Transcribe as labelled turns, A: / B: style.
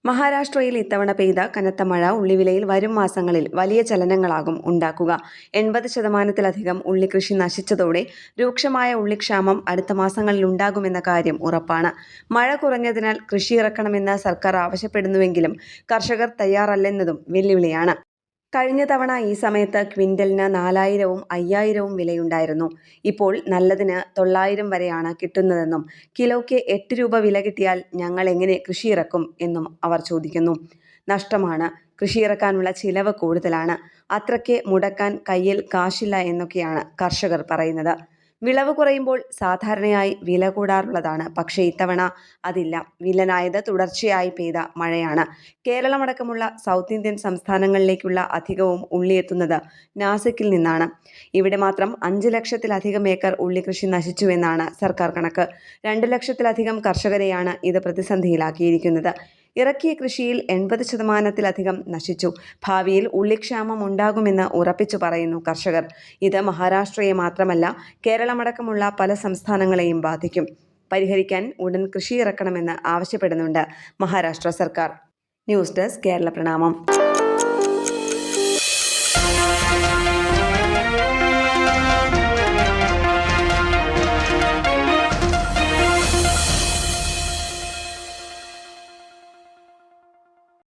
A: മഹാരാഷ്ട്രയിൽ ഇത്തവണ പെയ്ത കനത്ത മഴ ഉള്ളിവിലയിൽ വരും മാസങ്ങളിൽ വലിയ ചലനങ്ങളാകും ഉണ്ടാക്കുക. 80% ഉള്ളിക്കൃഷി നശിച്ചതോടെ രൂക്ഷമായ ഉള്ളിക്ഷാമം അടുത്ത മാസങ്ങളിൽ ഉണ്ടാകുമെന്ന കാര്യം ഉറപ്പാണ്. മഴ കുറഞ്ഞതിനാൽ കൃഷിയിറക്കണമെന്ന് സർക്കാർ ആവശ്യപ്പെടുന്നുവെങ്കിലും കർഷകർ തയ്യാറല്ലെന്നതും വെല്ലുവിളിയാണ്. കഴിഞ്ഞ തവണ ഈ സമയത്ത് ക്വിന്റലിന് 4000-വും 5000-വും വിലയുണ്ടായിരുന്നു. ഇപ്പോൾ നല്ലതിന് 900 വരെയാണ് കിട്ടുന്നതെന്നും കിലോയ്ക്ക് 8 രൂപ വില കിട്ടിയാൽ ഞങ്ങൾ എങ്ങനെ കൃഷിയിറക്കും എന്നും അവർ ചോദിക്കുന്നു. നഷ്ടമാണ്, കൃഷിയിറക്കാനുള്ള ചിലവ് കൂടുതലാണ്, അത്രയ്ക്ക് മുടക്കാൻ കയ്യിൽ കാശില്ല എന്നൊക്കെയാണ് കർഷകർ പറയുന്നത്. വിളവ് കുറയുമ്പോൾ സാധാരണയായി വില കൂടാറുള്ളതാണ്. പക്ഷേ ഇത്തവണ അതില്ല. വില്ലനായത് തുടർച്ചയായി പെയ്ത മഴയാണ്. കേരളമടക്കമുള്ള സൗത്ത് ഇന്ത്യൻ സംസ്ഥാനങ്ങളിലേക്കുള്ള അധികവും ഉള്ളിയെത്തുന്നത് നാസിക്കിൽ നിന്നാണ്. ഇവിടെ മാത്രം 5 ലക്ഷത്തിലധികം ഏക്കർ ഉള്ളിക്കൃഷി നശിച്ചുവെന്നാണ് സർക്കാർ കണക്ക്. 2 ലക്ഷത്തിലധികം കർഷകരെയാണ് ഇത് പ്രതിസന്ധിയിലാക്കിയിരിക്കുന്നത്. ഇറക്കിയ കൃഷിയിൽ 80%-ലധികം നശിച്ചു. ഭാവിയിൽ ഉള്ളിക്ഷാമം ഉണ്ടാകുമെന്ന് ഉറപ്പിച്ചു പറയുന്നു കർഷകർ. ഇത് മഹാരാഷ്ട്രയെ മാത്രമല്ല കേരളമടക്കമുള്ള പല സംസ്ഥാനങ്ങളെയും ബാധിക്കും. പരിഹരിക്കാൻ ഉടൻ കൃഷിയിറക്കണമെന്ന് ആവശ്യപ്പെടുന്നുണ്ട് മഹാരാഷ്ട്ര സർക്കാർ. ന്യൂസ് ഡെസ്ക് കേരള പ്രണാമം.